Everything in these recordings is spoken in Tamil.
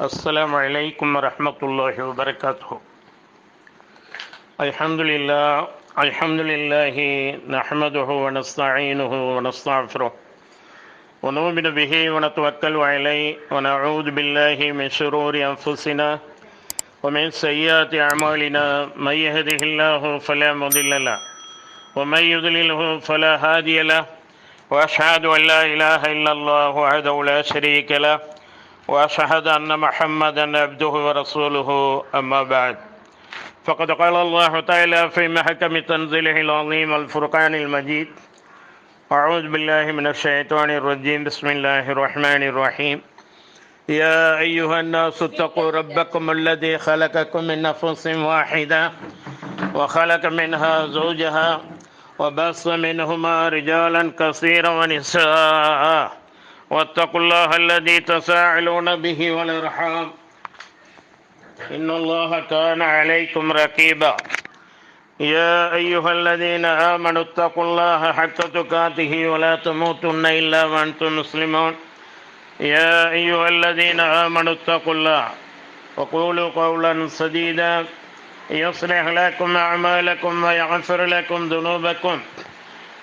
السلام عليكم ورحمة الله وبركاته. الحمد لله نحمده ونستعينه ونستغفره ونؤمن به ونتوكل عليه ونعوذ بالله من شرور أنفسنا ومن سيئات أعمالنا. من يهده الله فلا مضل له ومن يضلله فلا هادي له وأشهد أن لا إله إلا الله وحده لا شريك له وأشهد أن محمدا عبده ورسوله. أما بعد، فقد قال الله تعالى في محكم تنزيله العظيم الفرقان المجيد: أعوذ بالله من الشيطان الرجيم. بسم الله الرحمن الرحيم. يا أيها الناس اتقوا ربكم الذي خلقكم من نفس واحدة وخلق منها زوجها وبث منهما رجالا كثيرا ونساء واتقوا الله الذي تساءلون به والأرحام إن الله كان عليكم رقيبا. يا أيها الذين آمنوا اتقوا الله حق تقاته ولا تموتن إلا وأنتم مسلمون. يا أيها الذين آمنوا اتقوا الله وقولوا قولا سديدا يصلح لكم أعمالكم ويغفر لكم ذنوبكم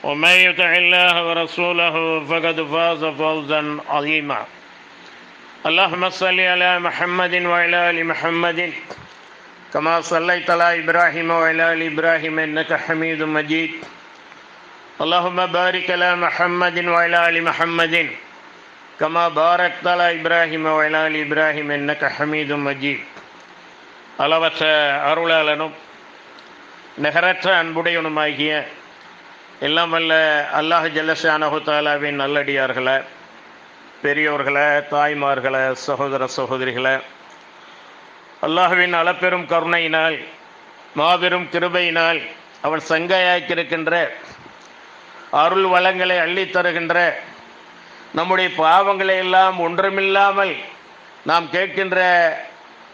ومن يطع الله ورسوله فقد فاز فوزا عظيما. اللهم صل على محمد وعلى آل محمد كما صليت على إبراهيم وعلى آل إبراهيم إنك حميد مجيد. اللهم بارك على محمد وعلى آل محمد كما باركت على إبراهيم وعلى آل إبراهيم إنك حميد مجيد. அளவற்ற அருளாளனும் நிகரற்ற அன்புடையனுமாகிய எல்லாம் வல்ல அல்லாஹ் ஜல்லஷானஹு தஆலாவின் நல்லடியார்களே, பெரியோர்களே, தாய்மார்களே, சகோதர சகோதரிகளே, அல்லாஹ்வின் அளப்பெரும் கருணையினால் மாபெரும் கிருபையினால் அவன் சங்கையாக்கியிருக்கின்ற அருள் வளங்களை அள்ளித் தருகின்ற நம்முடைய பாவங்களை எல்லாம் ஒன்றுமில்லாமல் நாம் கேட்கின்ற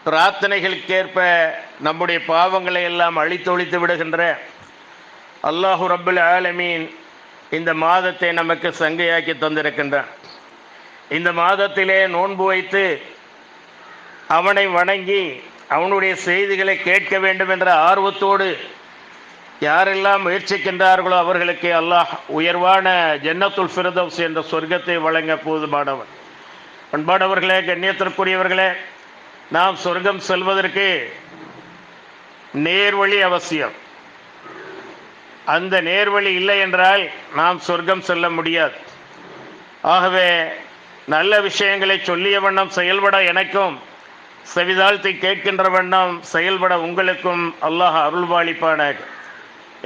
பிரார்த்தனைகளுக்கேற்ப நம்முடைய பாவங்களை எல்லாம் அழித்தொழித்து விடுகின்ற அல்லாஹு ரப்புல் ஆலமீன் இந்த மாதத்தை நமக்கு சங்கையாக்கி தந்திருக்கின்றான். இந்த மாதத்திலே நோன்பு வைத்து அவனை வணங்கி அவனுடைய செய்திகளை கேட்க வேண்டும் என்ற ஆர்வத்தோடு யாரெல்லாம் முயற்சிக்கின்றார்களோ அவர்களுக்கு அல்லாஹ் உயர்வான ஜன்னத்துல் ஃபிர்தௌஸ் என்ற சொர்க்கத்தை வழங்க போதுமானவன். பண்பாடவர்களே, கண்ணியத்திற்குரியவர்களே, நாம் சொர்க்கம் செல்வதற்கு நேர்வழி அவசியம். அந்த நேர்வழி இல்லை என்றால் நாம் சொர்க்கம் செல்ல முடியாது. ஆகவே நல்ல விஷயங்களை சொல்லிய வண்ணம் செயல்பட எனக்கும், செவிதாழ்த்தி கேட்கின்ற வண்ணம் செயல்பட உங்களுக்கும் அல்லாஹ் அருள்வாளிப்பானாக.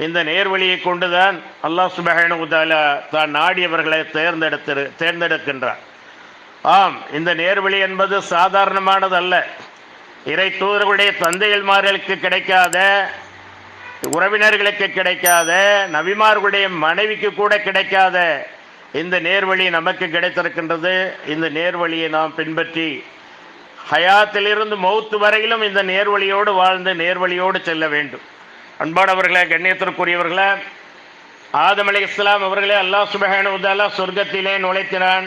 இந்த நேர்வழியை கொண்டுதான் அல்லாஹ் சுப்ஹானஹு வ தஆலா தான் நாடியவர்களை தேர்ந்தெடுக்கின்றார். ஆம், இந்த நேர்வழி என்பது சாதாரணமானது அல்ல. இறை தூதர்களுடைய தந்தையல்மார்களுக்கு கிடைக்காத, உறவினர்களுக்கு கிடைக்காத, நபிமார்களுடைய மனைவிக்கு கூட கிடைக்காத இந்த நேர்வழி நமக்கு கிடைத்திருக்கின்றது. இந்த நேர்வழியை நாம் பின்பற்றி ஹயாத்திலிருந்து மௌத்து வரையிலும் இந்த நேர்வழியோடு வாழ்ந்து நேர்வழியோடு செல்ல வேண்டும். அன்பானவர்களே, கண்ணியத்திற்குரியவர்களே, ஆதம் அலைஹிஸ்ஸலாம் அவர்களே அல்லாஹ் சுப்ஹானஹு வ தஆலா சொர்க்கத்திலே நுழைத்தினான்.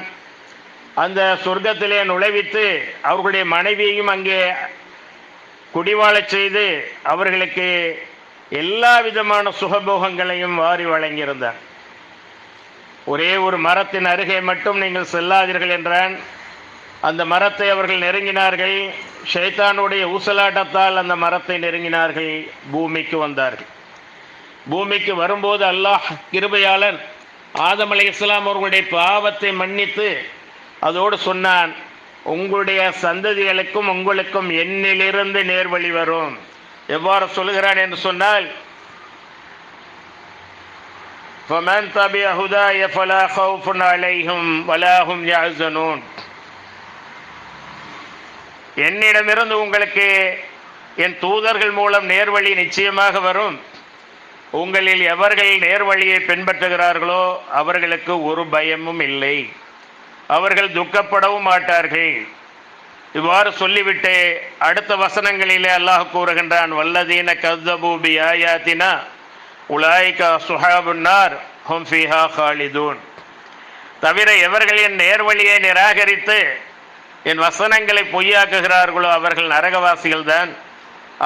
அந்த சொர்க்கத்திலே நுழைவித்து அவர்களுடைய மனைவியையும் அங்கே குடிவாழச் செய்து அவர்களுக்கு எல்லா விதமான சுகபோகங்களையும் வாரி வழங்கியிருந்தார். ஒரே ஒரு மரத்தின் அருகே மட்டும் நீங்கள் செல்லாதீர்கள் என்றான். அந்த மரத்தை அவர்கள் நெருங்கினார்கள். ஷைத்தானுடைய ஊசலாட்டத்தால் அந்த மரத்தை நெருங்கினார்கள். பூமிக்கு வந்தார்கள். பூமிக்கு வரும்போது அல்லாஹ் கிருபையாளன் ஆதம் அலைஹிஸ்ஸலாம் அவர்களுடைய பாவத்தை மன்னித்து அதோடு சொன்னான், உங்களுடைய சந்ததிகளுக்கும் உங்களுக்கும் என்னிலிருந்து நேர்வழி வரும். எவ்வாறு சொல்கிறான் என்று சொன்னால், فَمَنْ تَبِعَ هُدَايَ فَلَا خَوْفٌ عَلَيْهِمْ وَلَا هُمْ يَحْزَنُونَ. என்னிடமிருந்து உங்களுக்கு என் தூதர்கள் மூலம் நேர்வழி நிச்சயமாக வரும். உங்களில் எவர்கள் நேர்வழியை பின்பற்றுகிறார்களோ அவர்களுக்கு ஒரு பயமும் இல்லை, அவர்கள் துக்கப்படவும் மாட்டார்கள். இவ்வாறு சொல்லிவிட்டு அடுத்த வசனங்களிலே அல்லாஹ் கூறுகின்றான், வல்லதீன கஸ்ஸபூ பிஆயாத்தினா உலாயிக அஸ்ஹாபுன் நார் ஹும் ஃபீஹா காலிதூன். தவிர எவர்களின் நேர்வழியை நிராகரித்து என் வசனங்களை பொய்யாக்குகிறார்களோ அவர்கள் நரகவாசிகள்தான்,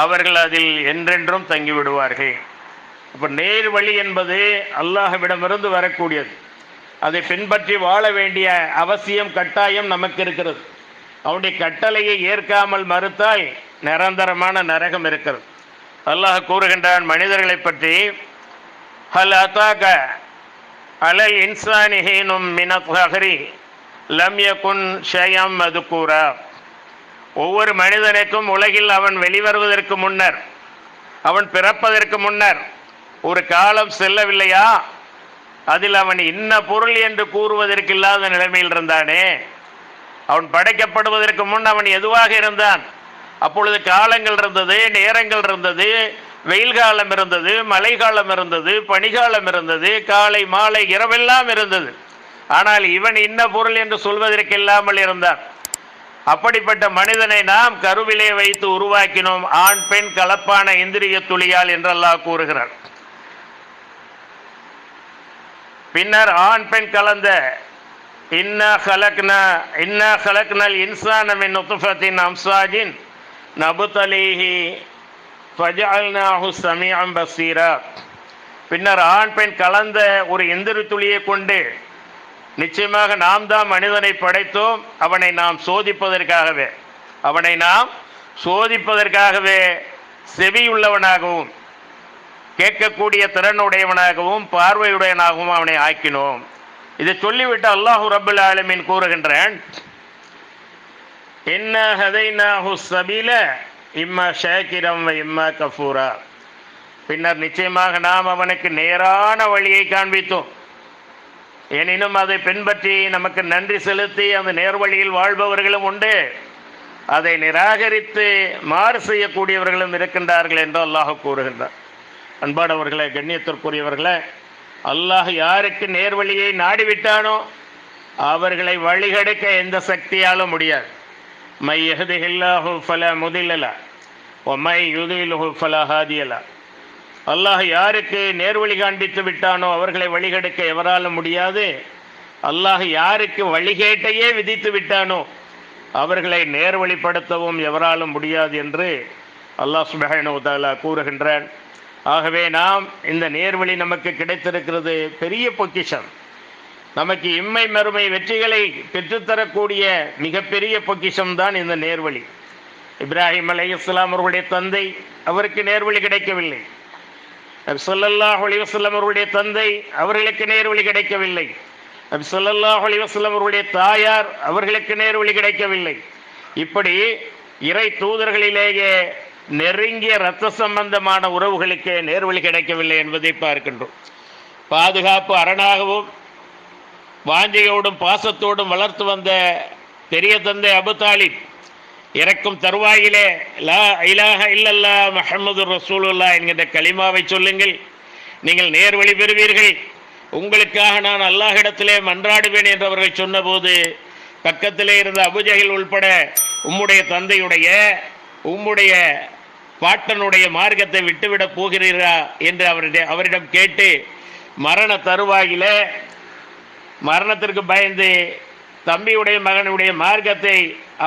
அவர்கள் அதில் என்றென்றும் தங்கிவிடுவார்கள். அப்போ நேர் வழி என்பது அல்லாஹ்விடமிருந்து வரக்கூடியது. அதை பின்பற்றி வாழ வேண்டிய அவசியம் கட்டாயம் நமக்கு இருக்கிறது. அவனுடைய கட்டளையை ஏற்காமல் மறுத்தால் நிரந்தரமான நரகம் இருக்கிறது. அல்லாஹ் கூறுகின்றான் மனிதர்களை பற்றி, ஹல் அதாக அலல் இன்சானி ஹீனும் மினத் ஹஹ்ரி லம் யகுன் ஷைஅம் மதுகூரா. ஒவ்வொரு மனிதனுக்கும் உலகில் அவன் வெளிவருவதற்கு முன்னர், அவன் பிறப்பதற்கு முன்னர் ஒரு காலம் செல்லவில்லையா, அதில் அவன் இன்ன பொருள் என்று கூறுவதற்கு இல்லாத நிலைமையில் இருந்தானே. அவன் படைக்கப்படுவதற்கு முன் அவன் எதுவாக இருந்தான்? அப்பொழுது காலங்கள் இருந்தது, நேரங்கள் இருந்தது, வெயில் காலம் இருந்தது, மழை காலம் இருந்தது, பனிகாலம் இருந்தது, காலை மாலை இரவெல்லாம் இருந்தது. ஆனால் இவன் இன்ன பொருள் என்று சொல்வதற்கு இல்லாமல் இருந்தான். அப்படிப்பட்ட மனிதனை நாம் கருவிலே வைத்து உருவாக்கினோம், ஆண் பெண் கலப்பான இந்திரிய துளியால் என்று அல்லாஹ் கூறுகிறார். பின்னர் ஆண் பெண் கலந்த இன்னா ஹலக்னல் இன்சான மின் நுத்ஃபத்தின் அம்சாஜின் நபுதலீஹி ஃபஜஅல்னாஹு ஸமீஅன் பஸீரா. பின்னர் ஆண் பெண் கலந்த ஒரு எந்திர துளியை கொண்டு நிச்சயமாக நாம் தான் மனிதனை படைத்தோம், அவனை நாம் சோதிப்பதற்காகவே செவியுள்ளவனாகவும் கேட்கக்கூடிய திறனுடையவனாகவும் பார்வையுடையவனாகவும் அவனை ஆக்கினோம். இதை சொல்லிவிட்டு அல்லாஹு ரப்பல் ஆலமீன் கூறுகின்றான், இன்னா ஹதைனாஹு ஸபீல இம்மா ஷாக்கிரம் வ இம்மா கஃபூரா. பின்னர் நிச்சயமாக நாம் அவனுக்கு நேரான வழியை காண்பித்தோம். எனினும் அதை பின்பற்றி நமக்கு நன்றி செலுத்தி அந்த நேர்வழியில் வாழ்பவர்களும் உண்டு, அதை நிராகரித்து மாறு செய்யக்கூடியவர்களும் இருக்கின்றார்கள் என்று அல்லாஹ் கூறுகின்றார். அன்பானவர்களே, கண்ணியத்திற்குரியவர்களே, அல்லாஹ் யாருக்கு நேர்வழியை நாடிவிட்டானோ அவர்களை வழிகெடுக்க எந்த சக்தியாலும் முடியாது. மை யஹ்திஹில்லாஹு ஃபலா முதில்ல லஹு வ மை யுதில்ஹு ஃபலா ஹாதிய லஹு. அல்லாஹ் யாருக்கு நேர்வழி காண்பித்து விட்டானோ அவர்களை வழிகெடுக்க எவராலும் முடியாது. அல்லாஹ் யாருக்கு வழிகேட்டையே விதித்து விட்டானோ அவர்களை நேர்வழிப்படுத்தவும் எவராலும் முடியாது என்று அல்லாஹ் சுப்ஹானஹு வ தஆலா கூறுகின்றான். ஆகவே நாம் இந்த நேர்வழி நமக்கு கிடைத்திருக்கிறது பெரிய பொக்கிஷம். நமக்கு இம்மை மறுமை வெற்றிகளை பெற்றுத்தரக்கூடிய மிகப்பெரிய பொக்கிஷம்தான் இந்த நேர்வழி. இப்ராஹிம் அலைஹிஸ்ஸலாம் அவர்களுடைய தந்தை, அவருக்கு நேர்வழி கிடைக்கவில்லை. நபி ஸல்லல்லாஹு அலைஹி வஸல்லம் அவர்களுடைய தந்தை, அவர்களுக்கு நேர்வழி கிடைக்கவில்லை. நபி ஸல்லல்லாஹு அலைஹி வஸல்லம் அவர்களுடைய தாயார், அவர்களுக்கு நேர்வழி கிடைக்கவில்லை. இப்படி இறை தூதர்களிலேயே நெருங்கிய இரத்த சம்பந்தமான உறவுகளுக்கு நேர்வழி கிடைக்கவில்லை என்பதை பார்க்கின்றோம். பாதுகாப்பு அரணாகவும் வாஞ்சையோடும் பாசத்தோடும் வளர்த்து வந்த பெரிய தந்தை அபு தாலிப் இறக்கும் தருவாயிலே லா இலாஹ இல்லல்லாஹ் முஹம்மது ரசூலுல்லாஹ் என்கின்ற கலிமாவை சொல்லுங்கள், நீங்கள் நேர்வழி பெறுவீர்கள், உங்களுக்காக நான் அல்லாஹ்விடத்திலே மன்றாடுவேன் என்று அவர்கள் சொன்னபோது பக்கத்திலே இருந்த அபுஜஹில் உள்பட உம்முடைய தந்தையுடைய உம்முடைய பாட்டனுடைய மார்க்கத்தை விட்டுவிடப் போகிறீரா என்று அவரிடம் கேட்டு மரண தருவாயில மரணத்திற்கு பயந்து தம்பியுடைய மகனுடைய மார்க்கத்தை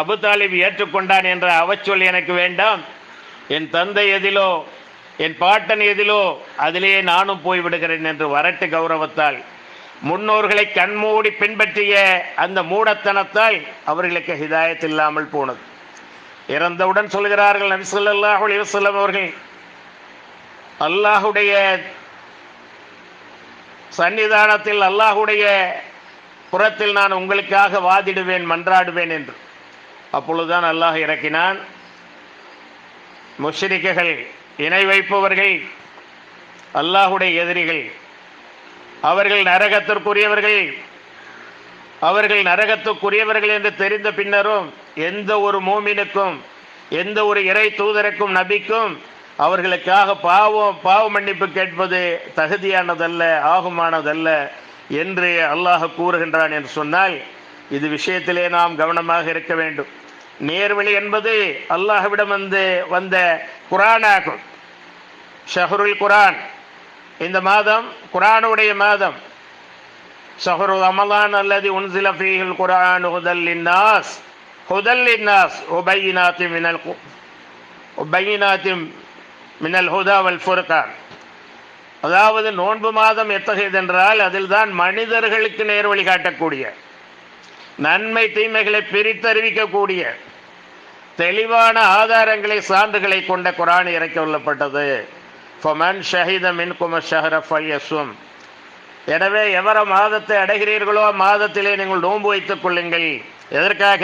அபு தாலிப் ஏற்றுக்கொண்டான் என்ற அவச்சொல் எனக்கு வேண்டாம். என் தந்தை எதிலோ என் பாட்டன் எதிலோ அதிலேயே நானும் போய்விடுகிறேன் என்று வரட்டு கௌரவத்தால் முன்னோர்களை கண்மூடி பின்பற்றிய அந்த மூடத்தனத்தால் அவர்களுக்கு ஹிதாயத் இல்லாமல் போனது. இறந்தவுடன் சொல்கிறார்கள் நபி ஸல்லல்லாஹு அலைஹி வஸல்லம் அவர்கள், அல்லாஹுடைய சன்னிதானத்தில் அல்லாஹுடைய புறத்தில் நான் உங்களுக்காக வாதிடுவேன், மன்றாடுவேன் என்று. அப்பொழுதுதான் அல்லாஹ் இறக்கினான், முஷ்ரிக்குகள், இணை வைப்பவர்கள், அல்லாஹுடைய எதிரிகள், அவர்கள் நரகத்துக்குரியவர்கள் என்று தெரிந்த பின்னரும் எந்த ஒரு மூமினுக்கும் எந்த ஒரு இறை தூதருக்கும் நபிக்கும் அவர்களுக்காக பாவ மன்னிப்பு கேட்பது தகுதியானதல்ல, ஆகுமானதல்ல என்று அல்லாஹ் கூறுகின்றான் என்று சொன்னால் இது விஷயத்திலே நாம் கவனமாக இருக்க வேண்டும். நேர்வழி என்பது அல்லாஹ்விடம் வந்த குர்ஆனாகும். ஷஹ்ருல் குர்ஆன், இந்த மாதம் குர்ஆனுடைய மாதம். ஷஹ்ரு ரமலான் அல்லதி உன்சில ஃபீஹில் குர்ஆனு ஹுதல் லின்னாஸ், ஹுதல் லின்னாஸ் உபையினாத்தி மினல் ஹுதா வல் ஃபுர்கான். அதாவது நோன்பு மாதம் எத்தகையது என்றால் அதில் தான் மனிதர்களுக்கு நேர் வழி காட்டக்கூடிய, நன்மை தீமைகளை பிரித்தறிவிக்கக்கூடிய தெளிவான ஆதாரங்களை சான்றுகளை கொண்ட குர்ஆன் இறக்கி கொள்ளப்பட்டது. ஃபமன் ஷஹித மின்கும் அஷ்ஹர ஃபல்யஸும். எனவே எவர மாதத்தை அடைகிறீர்களோ மாதத்திலே நீங்கள் நோன்பு வைத்துக் கொள்ளுங்கள். எதற்காக?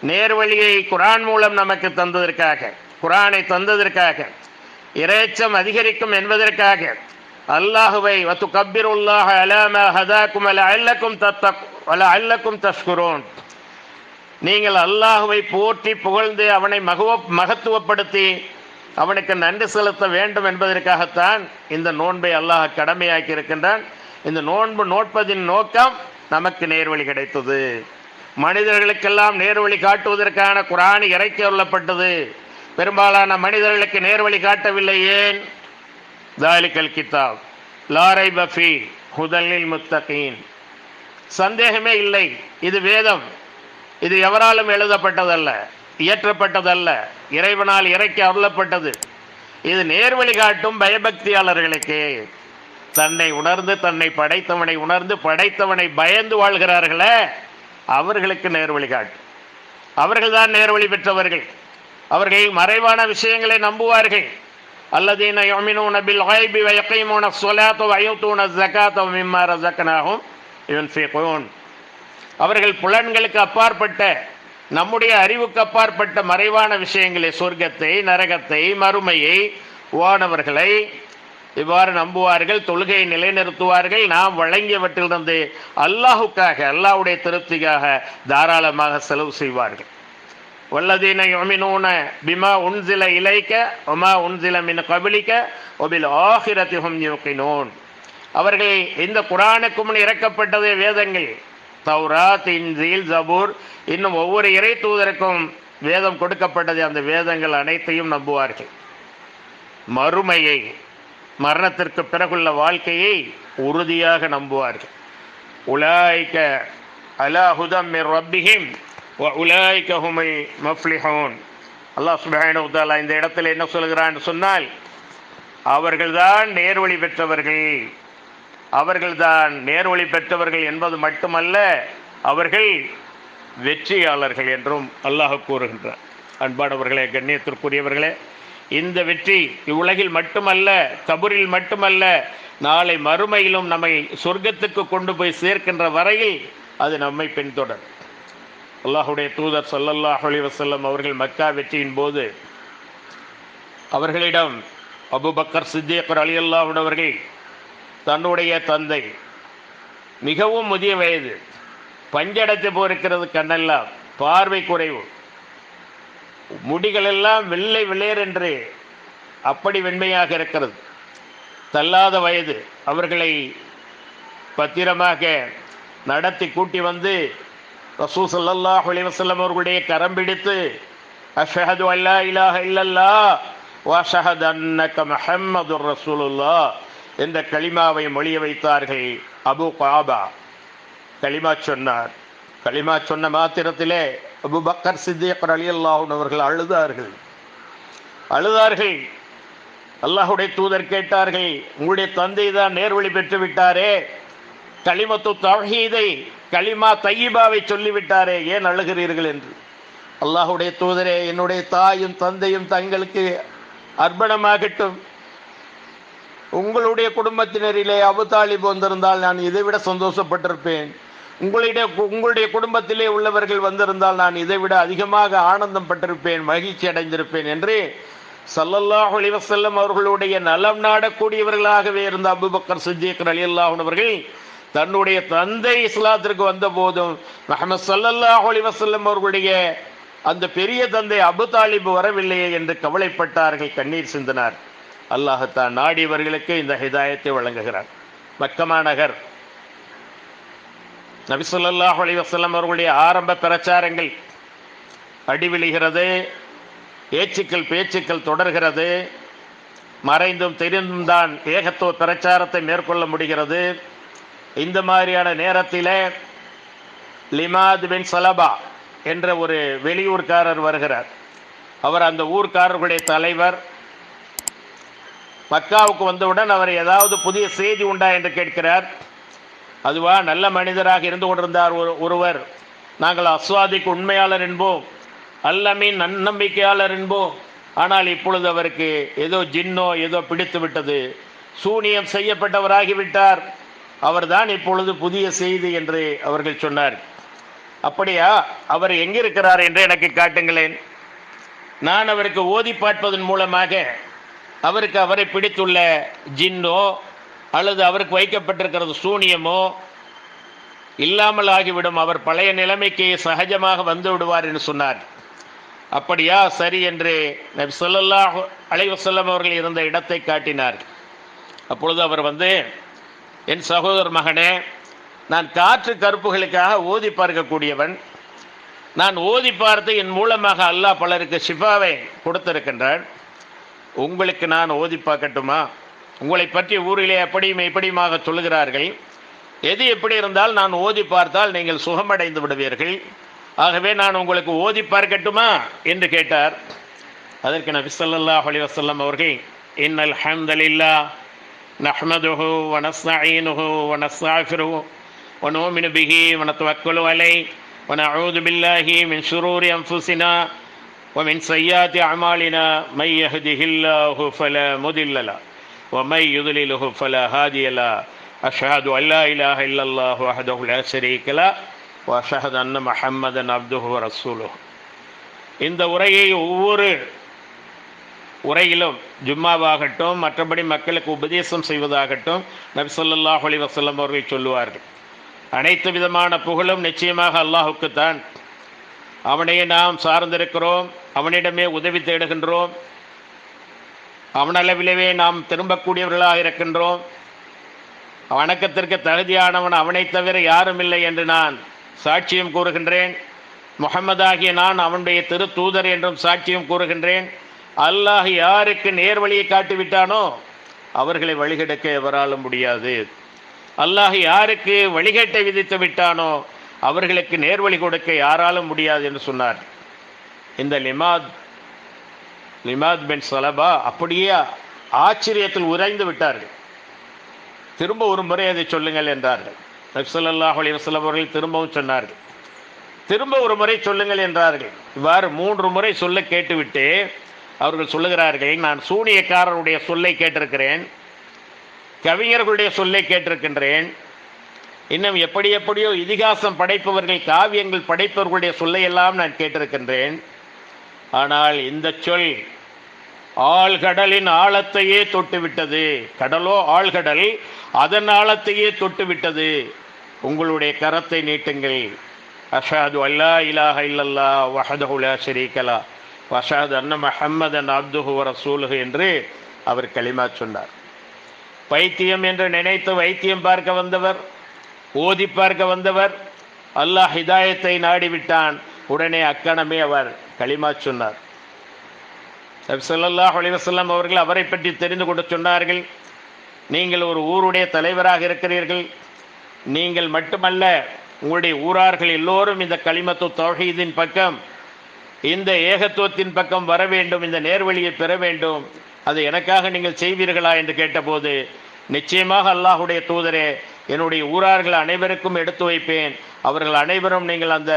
நேர்வழியை குர்ஆன் மூலம் நமக்கு தந்ததற்காக, குர்ஆனை தந்ததற்காக, இறைச்சம் அதிகரிக்கும் என்பதற்காக, அல்லாஹுவை வதுகப்பிருல்லாஹ அலா மா ஹதாக்கும் லஅல்லக்கும் தஷ்குரூன். நீங்கள் அல்லாஹுவை போற்றி புகழ்ந்து அவனை மகத்துவப்படுத்தி அவனுக்கு நன்றி செலுத்த வேண்டும் என்பதற்காகத்தான் இந்த நோன்பை அல்லாஹ் கடமையாக்கி இருக்கின்றான். இந்த நோன்பு நோட்பதின் நோக்கம் நமக்கு நேர்வழி கிடைத்தது. மனிதர்களுக்கெல்லாம் நேர்வழி காட்டுவதற்கான குர்ஆன் இறக்கி கொள்ளப்பட்டது. பெரும்பாலான மனிதர்களுக்கு நேர்வழி காட்டவில்லை. ஏன்? தாலிகல் கிதாப் லா ரைப ஃபீ ஹுதல் லில் முத்தகீன். சந்தேகமே இல்லை, இது வேதம். இது எவராலும் எழுதப்பட்டதல்ல, இயற்றப்பட்டதல்ல, இறைவனால் இறக்கி அருளப்பட்டது. இது நேர்வழி காட்டும் பயபக்தியாளர்களுக்கு. தன்னை உணர்ந்து, தன்னை படைத்தவனை உணர்ந்து, படைத்தவனை பயந்து வாழ்கிறார்களே, அவர்களுக்கு நேர்வழி காட்டும். அவர்கள்தான் நேர்வழி பெற்றவர்கள். அவர்கள் மறைவான விஷயங்களை நம்புவார்கள். அல்லதீன யுமினூன பில் கைபி வ யகீமூன ஸ்ஸலாத வ யூதூன ஸகாத வ மிம்மா ரஸக்னாஹும் யுன்ஃபிகூன். அவர்கள் புலன்களுக்கு அப்பாற்பட்ட, நம்முடைய அறிவுக்கு அப்பாற்பட்ட மறைவான விஷயங்களை, சொர்க்கத்தை, நரகத்தை, மறுமையை, வானவர்களை இவ்வாறு நம்புவார்கள். தொழுகையை நிலைநிறுத்துவார்கள். நாம் வழங்கியவற்றிலிருந்து அல்லாஹுக்காக, அல்லாஹ்வுடைய திருப்திக்காக தாராளமாக செலவு செய்வார்கள். வல்லதீன யுமினூன பிமா உன்சில இலைக்க வமா உன்சில மின் கபிலிக்க வபில் ஆகிரத்தி ஹும் யூகினூன். அவர்கள் இந்த குர்ஆனுக்கு முன் இறக்கப்பட்டதே வேதங்கள், தௌராத், இன்ஜீல், ஜபூர், இன்னும் ஒவ்வொரு இறை தூதருக்கும் வேதம் கொடுக்கப்பட்டது. அந்த வேதங்கள் அனைத்தையும் நம்புவார்கள். மறுமையை, மரணத்திற்கு பிறகுள்ள வாழ்க்கையை உறுதியாக நம்புவார்கள். உலாயிக அலா ஹுதம் மிர் ரப்பிஹிம் வ உலாயிக ஹுமுல் முஃப்லிஹூன். அல்லாஹ் சுப்ஹானஹு வ தஆலா இந்த இடத்துல என்ன சொல்கிறான்னு சொன்னால், அவர்கள்தான் நேர்வழி பெற்றவர்கள். அவர்கள்தான் நேர்வழி பெற்றவர்கள் என்பது மட்டுமல்ல, அவர்கள் வெற்றியாளர்கள் என்றும் அல்லாஹ் கூறுகின்றார். அன்பானவர்களே, கண்ணியத்திற்குரியவர்களே, இந்த வெற்றி இவ்வுலகில் மட்டுமல்ல, கபூரில் மட்டுமல்ல, நாளை மறுமையிலும் நம்மை சொர்க்கத்துக்கு கொண்டு போய் சேர்க்கின்ற வரையில் அது நம்மை பின்தொடரும். அல்லாஹுடைய தூதர் ஸல்லல்லாஹு அலைஹி வஸல்லம் அவர்கள் மக்கா வெற்றியின் போது அவர்களிடம் அபூபக்கர் சித்திக் ரலியல்லாஹு அன்ஹு அவர்கள், தன்னுடைய தந்தை மிகவும் முதிய வயது, பஞ்சடைத்து போயிருக்கிறது, கண்ணெல்லாம் பார்வை குறைவு, முடிகளெல்லாம் வெள்ளை வெள்ளையர் என்று அப்படி வெண்மையாக இருக்கிறது, தள்ளாத வயது, அவர்களை பத்திரமாக நடத்தி கூட்டி வந்து ரசூல் ஸல்லல்லாஹு அலைஹி வஸல்லம் அவர்களுடைய கரம் பிடித்து அஷ்ஹது அல்லா இலாஹ இல்லல்லாஹ் வ அஷ்ஹது அன்னக முஹம்மதுர் ரசூலுல்லாஹ் என்ற கலிமாவை மொழிய வைத்தார்கள். அபு குஆபா கலிமா சொன்னார். கலிமா சொன்ன மாத்திரத்திலே அபூபக்கர் சித்திக் ரலியல்லாஹு அன்ஹு அவர்கள் அழுதார்கள். அல்லாஹ்வுடைய தூதர் கேட்டார்கள், உங்களுடைய தந்தை தான் நேர்வழி பெற்று விட்டாரே, கலிமத்து தௌஹீதை, கலிமா தையிபாவை சொல்லிவிட்டாரே, ஏன் அழுகிறீர்கள் என்று. அல்லாஹ்வுடைய தூதரே, என்னுடைய தாயும் தந்தையும் தங்களுக்கு அர்ப்பணமாகட்டும். உங்களுடைய குடும்பத்தினரிலே அபு தாலிப் வந்திருந்தால் நான் இதைவிட சந்தோஷப்பட்டிருப்பேன். உங்களுடைய குடும்பத்திலே உள்ளவர்கள் வந்திருந்தால் நான் இதைவிட அதிகமாக ஆனந்தம் பட்டிருப்பேன், மகிழ்ச்சி அடைந்திருப்பேன் என்று ஸல்லல்லாஹு அலைஹி வஸல்லம் அவர்களுடைய நலம் நாடக்கூடியவர்களாகவே இருந்த அபூபக்கர் சித்திக் ரலியல்லாஹு அன்ஹு அவர்கள் தன்னுடைய தந்தை இஸ்லாத்திற்கு வந்த போதும் முஹம்மது ஸல்லல்லாஹு அலைஹி வஸல்லம் அவர்களுடைய அந்த பெரிய தந்தை அபு தாலிப் வரவில்லையே என்று கவலைப்பட்டார்கள், கண்ணீர் சிந்தினார். அல்லாஹ் தான் நாடியவர்களுக்கு இந்த ஹிதாயத்தை வழங்குகிறார். மக்கமா நகர் நபி ஸல்லல்லாஹு அலைஹி வஸல்லம் அவர்களுடைய ஆரம்ப பிரச்சாரங்கள் அடிவிழுகிறது, ஏச்சுக்கள் பேச்சுக்கள் தொடர்கிறது. மறைந்தும் தெரிந்தும் தான் ஏகத்துவ பிரச்சாரத்தை மேற்கொள்ள முடிகிறது. இந்த மாதிரியான நேரத்தில் லிமாத் பின் சலபா என்ற ஒரு வெளியூர்காரர் வருகிறார். அவர் அந்த ஊர்க்காரர்களுடைய தலைவர். மக்காவுக்கு வந்தவுடன் அவர் ஏதாவது புதிய செய்தி உண்டா என்று கேட்கிறார். அதுவா, நல்ல மனிதராக இருந்து கொண்டிருந்தார் ஒருவர், நாங்கள் அஸ்வாதிக்கு உண்மையாளர் என்போம், அல்லமீன் நன்னம்பிக்கையாளர் என்போம். ஆனால் இப்பொழுது அவருக்கு ஏதோ ஜின்னோ ஏதோ பிடித்து விட்டது, சூனியம் செய்யப்பட்டவராகிவிட்டார், அவர்தான் இப்பொழுது புதிய செய்தி என்று அவர்கள் சொன்னார். அப்படியா, அவர் எங்கிருக்கிறார் என்று எனக்கு காட்டுங்களேன். நான் அவருக்கு ஓதி பார்ப்பதன் மூலமாக அவருக்கு அவரை பிடித்துள்ள ஜின்னோ அல்லது அவருக்கு வைக்கப்பட்டிருக்கிறது சூனியமோ இல்லாமல் ஆகிவிடும், அவர் பழைய நிலைமைக்கு சகஜமாக வந்து விடுவார் என்று சொன்னார். அப்படியா, சரி என்று நபி ஸல்லல்லாஹு அலைஹி வஸல்லம் அவர்கள் இருந்த இடத்தை காட்டினார். அப்பொழுது அவர் வந்து, என் சகோதரர் மகனே, நான் காற்று கருப்புகளுக்காக ஓதி பார்க்கக்கூடியவன், நான் ஓதி பார்த்து என் மூலமாக அல்லாஹ் பலருக்கு ஷிஃபாவை கொடுத்திருக்கின்றான், உங்களுக்கு நான் ஓதி பார்க்கட்டுமா? உங்களை பற்றி ஊரிலே எப்படியும் எப்படியுமாக சொல்லுகிறார்கள், எது எப்படி இருந்தால் நான் ஓதி பார்த்தால் நீங்கள் சுகமடைந்து விடுவீர்கள், ஆகவே நான் உங்களுக்கு ஓதி பார்க்கட்டுமா என்று கேட்டார். அதற்கு நபி ஸல்லல்லாஹு அலைஹி வஸல்லம் அவர்கள், இன்னல் ஹம்தலில்லாஹ் நஹ்மதுஹு வ நஸ்தஈனுஹு வ நஸ்தக்ஃபிருஹு வ நுமினு பிஹி வ நதவக்கலு அலைஹி வ நஊது பில்லாஹி மின் ஷுரூரி அன்ஃபுஸினா வ மின் ஸய்யிஆத்தி அமாலினா மை யஹ்திஹில்லாஹு ஃபலா முதில்ல லஹு வ மை யுத்லிலுஹு ஃபலா ஹாதிய லஹு அஷ்ஹது அன் லா இலாஹ இல்லல்லாஹு வஹ்தஹு லா ஷரீக லஹு வ அஷ்ஹது அன்ன முஹம்மதன் அப்துஹு வ ரசூலுஹு. இந்த உரையை ஒவ்வொரு உரையிலும், ஜும்மாவாகட்டும் மற்றபடி மக்களுக்கு உபதேசம் செய்வதாகட்டும், நபி ஸல்லல்லாஹு அலைஹி வஸல்லம் அவர்கள் சொல்லுவார்கள். அனைத்து விதமான புகழும் நிச்சயமாக அல்லாஹுக்குத்தான். அவனையே நாம் சார்ந்திருக்கிறோம், அவனிடமே உதவி தேடுகின்றோம், அவனளவிலே நாம் திரும்பக்கூடியவர்களாக இருக்கின்றோம். வணக்கத்திற்கு தகுதியானவன் அவனை தவிர யாரும் இல்லை என்று நான் சாட்சியம் கூறுகின்றேன். முஹம்மதாகிய நான் அவனுடைய திரு தூதர் என்றும் சாட்சியம் கூறுகின்றேன். அல்லாஹ் யாருக்கு நேர்வழியை காட்டிவிட்டானோ அவர்களை வழிகெடுக்க எவராலும் முடியாது. அல்லாஹ் யாருக்கு வழிகேட்டை விதித்து விட்டானோ அவர்களுக்கு நேர்வழி கொடுக்க யாராலும் முடியாது என்று சொன்னார். இந்த லிமாத் பின் சலபா அப்படியே ஆச்சரியத்தில் உறைந்து விட்டார்கள். திரும்ப ஒரு முறை அதை சொல்லுங்கள் என்றார்கள். நபி ஸல்லல்லாஹு அலைஹி வஸல்லம் அவர்கள் திரும்பவும் சொன்னார்கள். திரும்ப ஒரு முறை சொல்லுங்கள் என்றார்கள். இவ்வாறு 3 முறை சொல்ல கேட்டுவிட்டு அவர்கள் சொல்லுகிறார்கள், நான் சூனியக்காரருடைய சொல்லை கேட்டிருக்கிறேன், கவிஞர்களுடைய சொல்லை கேட்டிருக்கின்றேன், இன்னும் எப்படி எப்படியோ இதிகாசம் படைப்பவர்கள், காவியங்கள் படைப்பவர்களுடைய சொல்லையெல்லாம் நான் கேட்டிருக்கின்றேன். ஆனால் இந்த சொல் ஆழ்கடலின் ஆழத்தையே தொட்டுவிட்டது. கடலோ ஆழ்கடல், அதன் ஆழத்தையே தொட்டுவிட்டது. உங்களுடைய கரத்தை நீட்டுங்கள். அஷ்ஹது அல்லா இலாஹ இல்லல்லாஹ் வஹ்தஹு லா ஷரீக லஹு வ அஷ்ஹது அன்ன முஹம்மதன் அப்துஹு வ ரசூலுஹு என்று அவர் கலிமா சொன்னார். பைத்தியம் என்று நினைத்து வைத்தியம் பார்க்க வந்தவர், ஓதி பார்க்க வந்தவர், அல்லாஹ் ஹிதாயத்தை நாடிவிட்டான். உடனே அக்கணமே அவர் கலிமா சொன்னார். நபி ஸல்லல்லாஹு அலைஹி வஸல்லம் அவர்கள் அவரை பற்றி தெரிந்து கொண்டு சொன்னார்கள், நீங்கள் ஒரு ஊருடைய தலைவராக இருக்கிறீர்கள், நீங்கள் மட்டுமல்ல உங்களுடைய ஊரார்கள் எல்லோரும் இந்த கலிமத்து தௌஹீதின் பக்கம், இந்த ஏகத்துவத்தின் பக்கம் வர வேண்டும், இந்த நேர்வழியை பெற வேண்டும், அது எனக்காக நீங்கள் செய்வீர்களா என்று கேட்டபோது, நிச்சயமாக அல்லாஹுடைய தூதரே, என்னுடைய ஊரார்கள் அனைவருக்கும் எடுத்து வைப்பேன், அவர்கள் அனைவரும் நீங்கள் அந்த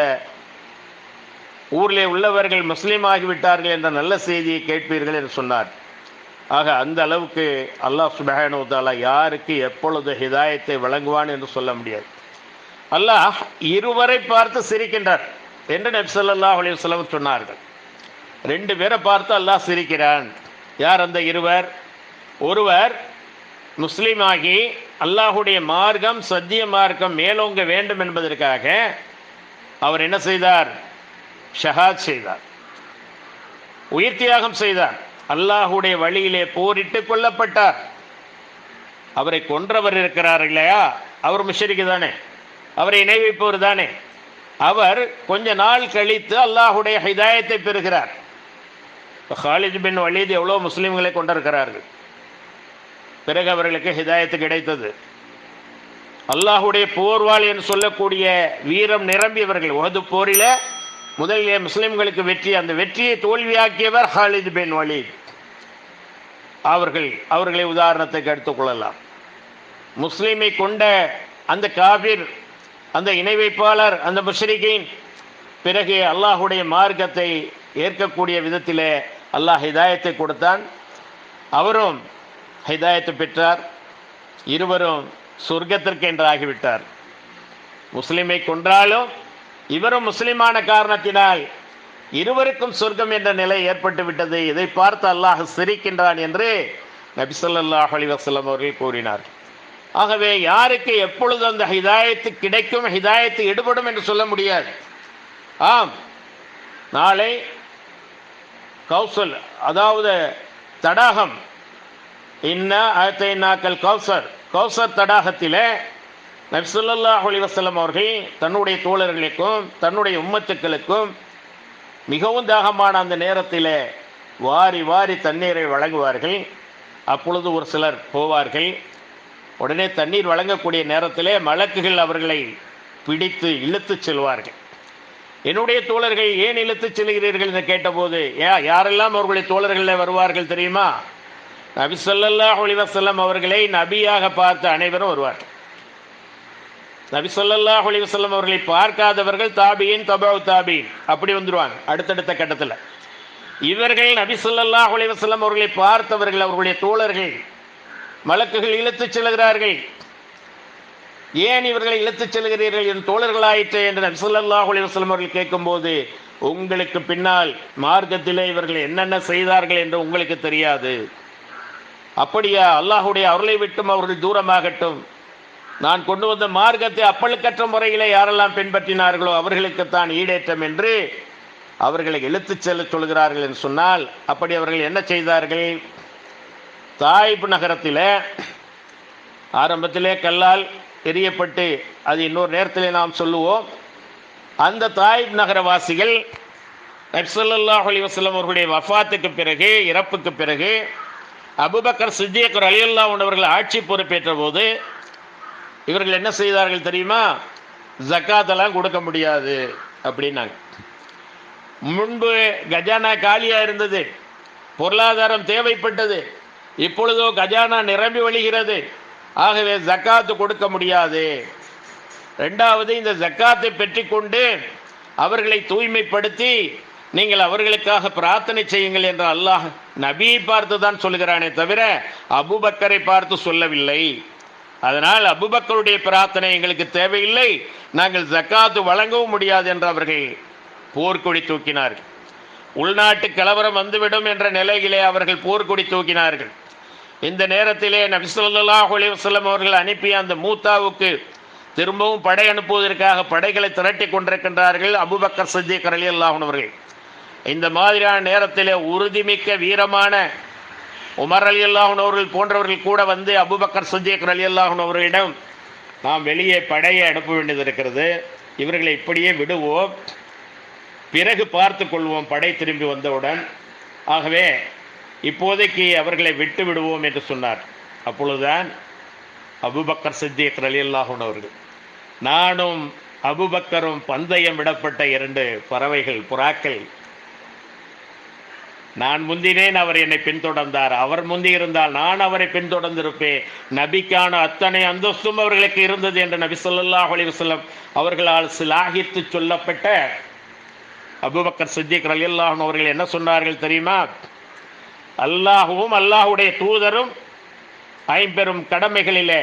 ஊரிலே உள்ளவர்கள் முஸ்லீம் ஆகிவிட்டார்கள் என்ற நல்ல செய்தியை கேட்பீர்கள் என்று சொன்னார். ஆக அந்த அளவுக்கு அல்லாஹ் சுப்ஹானஹு வ தஆலா யாருக்கு எப்பொழுது ஹிதாயத்தை வழங்குவான் என்று சொல்ல முடியாது. அல்லாஹ் இருவரை பார்த்து சிரிக்கின்றார் என்று நபி ஸல்லல்லாஹு அலைஹி வஸல்லம் சொன்னார்கள். 2 பேரை பார்த்து அல்லாஹ் சிரிக்கிறான். யார் அந்த இருவர்? ஒருவர் முஸ்லீமாகி அல்லாஹுடைய மார்க்கம், சத்திய மார்க்கம் மேலோங்க வேண்டும் என்பதற்காக அவர் என்ன செய்தார்? ஷஹாத் செய்தார், உயிர் தியாகம் செய்தார், அல்லாஹுடைய வழியிலே போரிட்டு கொல்லப்பட்டார். அவரை கொன்றவர் இருக்கிறார் இல்லையா, அவர் முஷ்ரிக் தானே, அவரை இணை வைப்பவர் தானே. அவர் கொஞ்ச நாள் கழித்து அல்லாஹுடைய ஹிதாயத்தை பெறுகிறார். காலித் பின் வலீத் எவ்வளோ முஸ்லீம்களை கொண்டிருக்கிறார்கள், பிறகு அவர்களுக்கு ஹிதாயத்து கிடைத்தது. அல்லாஹுடைய போர்வாள் என்று சொல்லக்கூடிய வீரம் நிரம்பியவர்கள், உஹது போரில் முதலிலே முஸ்லிம்களுக்கு வெற்றி, அந்த வெற்றியை தோல்வியாக்கியவர் ஹாலித் பின் வலீத் அவர்களை உதாரணத்துக்கு எடுத்துக்கொள்ளலாம். முஸ்லிமை கொண்ட அந்த காபிர், அந்த இணை வைப்பாளர், அந்த முஷ்ரிகீன் பிறகு அல்லாஹுடைய மார்க்கத்தை ஏற்கக்கூடிய விதத்திலே அல்லாஹ் ஹிதாயத்தை கொடுத்தான். அவரும் ஹிதாயத்தை பெற்றார். இருவரும் சொர்க்கத்திற்கு என்று ஆகிவிட்டார். முஸ்லிமை கொன்றாலும் இவரும் முஸ்லிமான காரணத்தினால் இருவருக்கும் சொர்க்கம் என்ற நிலை ஏற்பட்டு விட்டது. இதை பார்த்து அல்லாஹ் சிரிக்கின்றான் என்று நபி ஸல்லல்லாஹு அலைஹி வஸல்லம் அவர்கள் கூறினார். ஆகவே யாருக்கு எப்பொழுது அந்த ஹிதாயத்து கிடைக்கும், ஹிதாயத்து எடுபடும் என்று சொல்ல முடியாது. ஆம், நாளை கௌசல், அதாவது தடாகம், ஆயத்தைனாக்கல் கௌசர் தடாகத்திலே நபி ஸல்லல்லாஹு அலைஹி வஸல்லம் அவர்கள் தன்னுடைய தோழர்களுக்கும் தன்னுடைய உம்மத்துக்களுக்கும் மிகவும் தாகமான அந்த நேரத்தில் வாரி வாரி தண்ணீரை வழங்குவார்கள். அப்பொழுது ஒரு சிலர் போவார்கள். உடனே தண்ணீர் வழங்கக்கூடிய நேரத்திலே மலக்குகள் அவர்களை பிடித்து இழுத்துச் செல்வார்கள். என்னுடைய தோழர்கள் ஏன் இழுத்துச் செல்கிறீர்கள் என்று கேட்டபோது, யாரெல்லாம் அவர்களுடைய தோழர்களில் வருவார்கள் தெரியுமா? நபி ஸல்லல்லாஹு அலைஹி வஸல்லம் அவர்களை நபியாக பார்த்த அனைவரும் வருவார்கள். நபி ஸல்லல்லாஹு அலைஹி வஸல்லம் அவர்களை பார்க்காதவர்கள் தாபியின், தபஉ தாபியின், அப்படி வந்துடுவாங்க அடுத்தடுத்த கட்டத்தில். இவர்கள் நபி ஸல்லல்லாஹு அலைஹி வஸல்லம் அவர்களை பார்த்தவர்கள், அவர்களுடைய தோழர்கள், மலக்குகள் இழுத்துச் செல்கிறார்கள். ஏன் இவர்களை இழுத்துச் செல்கிறீர்கள், என் தோழர்களாயிற்று என்று நபி ஸல்லல்லாஹு அலைஹி வஸல்லம் அவர்கள் கேட்கும்போது, உங்களுக்கு பின்னால் மார்க்கத்திலே இவர்கள் என்னென்ன செய்தார்கள் என்று உங்களுக்கு தெரியாது. அப்படியா? அல்லாஹுடைய அருளை விட்டும் அவர்கள் தூரமாகட்டும். நான் கொண்டு வந்த மார்க்கத்தை அப்பழுக்கற்ற முறையிலே யாரெல்லாம் பின்பற்றினார்களோ அவர்களுக்குத்தான் ஈடேற்றம் என்று அவர்களை இழுத்துச் செல்ல சொல்கிறார்கள் என்று சொன்னால், அப்படி அவர்கள் என்ன செய்தார்கள்? தாயிப் நகரத்தில் ஆரம்பத்திலே கல்லால் எரியப்பட்டு, அது இன்னொரு நேரத்திலே நாம் சொல்லுவோம், அந்த தாயிப் நகரவாசிகள் நபி ஸல்லல்லாஹு அலைஹி வஸல்லம் அவர்களுடைய வஃபாத்துக்கு பிறகு, இறப்புக்கு பிறகு அபூபக்கர் சித்திக் ரலியல்லாஹு அன்ஹு அவர்கள் ஆட்சி பொறுப்பேற்ற போது இவர்கள் என்ன செய்தார்கள் தெரியுமா? ஜக்காத்தெல்லாம் கொடுக்க முடியாது அப்படின்னாங்க. முன்பு கஜானா காலியாக இருந்தது, பொருளாதாரம் தேவைப்பட்டது. இப்பொழுதோ கஜானா நிரம்பி வழிகிறது. ஆகவே ஜக்காத்து கொடுக்க முடியாது. ரெண்டாவது, இந்த ஜக்காத்தை பெற்றுக்கொண்டு அவர்களை தூய்மைப்படுத்தி நீங்கள் அவர்களுக்காக பிரார்த்தனை செய்யுங்கள் என்று அல்லாஹ் நபியை பார்த்து தான் சொல்கிறானே தவிர அபூபக்கரை பார்த்து சொல்லவில்லை. அதனால் அபூபக்கருடைய பிரார்த்தனை எங்களுக்கு தேவையில்லை, நாங்கள் ஜக்காத்து வழங்கவும் முடியாது என்று அவர்கள் போர்க்கொடி தூக்கினார்கள். உள்நாட்டு கலவரம் வந்துவிடும் என்ற நிலையிலே அவர்கள் போர்க்கொடி தூக்கினார்கள். இந்த நேரத்திலே நபி ஸல்லல்லாஹு அலைஹி வஸல்லம் அவர்கள் அனுப்பிய அந்த மூத்தாவுக்கு திரும்பவும் படை அனுப்புவதற்காக படைகளை திரட்டி கொண்டிருக்கின்றார்கள் அபூபக்கர் சித்திக் ரலியல்லாஹு அன்ஹு அவர்கள். இந்த மாதிரியான நேரத்திலே உறுதிமிக்க வீரமான உமர் ரலியல்லாஹு அன்ஹு அவர்கள் போன்றவர்கள் கூட வந்து அபூபக்கர் சித்திக் ரலியல்லாஹு அன்ஹு அவர்களிடம், நாம் வெளியே படையை அனுப்ப வேண்டியது இருக்கிறது, இவர்களை இப்படியே விடுவோம், பிறகு பார்த்து கொள்வோம் படை திரும்பி வந்தவுடன், ஆகவே இப்போதைக்கு அவர்களை விட்டு விடுவோம் என்று சொன்னார். அப்பொழுதுதான் அபூபக்கர் சித்திக் ரலியல்லாஹு அன்ஹு அவர்கள், நானும் அபூபக்கரும் பந்தயம் விடப்பட்ட இரண்டு பறவைகள், புறாக்கள். நான் முந்தினேன், அவர் என்னை பின்தொடர்ந்தார். அவர் முந்தி இருந்தால் நான் அவரை பின்தொடர்ந்திருப்பேன். நபிக்கான அத்தனை அந்தஸ்தும் அவர்களுக்கு இருந்தது என்று நபி ஸல்லல்லாஹு அலைஹி வஸல்லம் அவர்களால் சிலாகித்து சொல்லப்பட்ட அபூபக்கர் சித்திக் ரலியல்லாஹு அன்ஹு அவர்கள் என்ன சொன்னார்கள் தெரியுமா? அல்லாஹுவும் அல்லாஹுடைய தூதரும் ஐம்பெரும் கடமைகளிலே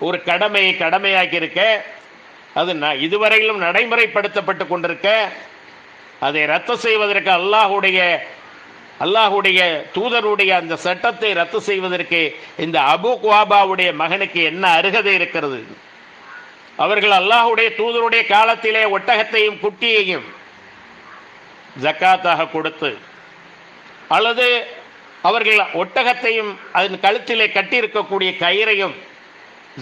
ஒரு கடமையை கடமையாக்கி இருக்க, அது இதுவரையிலும் நடைமுறைப்படுத்தப்பட்டு கொண்டிருக்க, அதை ரத்து செய்வதற்கு அல்லாஹுடைய தூதருடைய அந்த சட்டத்தை ரத்து செய்வதற்கு இந்த அபூ குவாபாவுடைய மகனுக்கு என்ன அருகதை இருக்கிறது? அவர்கள் அல்லாஹுடைய தூதருடைய காலத்திலே ஒட்டகத்தையும் குட்டியையும் ஜக்காத்தாக கொடுத்து, அல்லது அவர்கள் ஒட்டகத்தையும் அதன் கழுத்திலே கட்டியிருக்கக்கூடிய கயிறையும்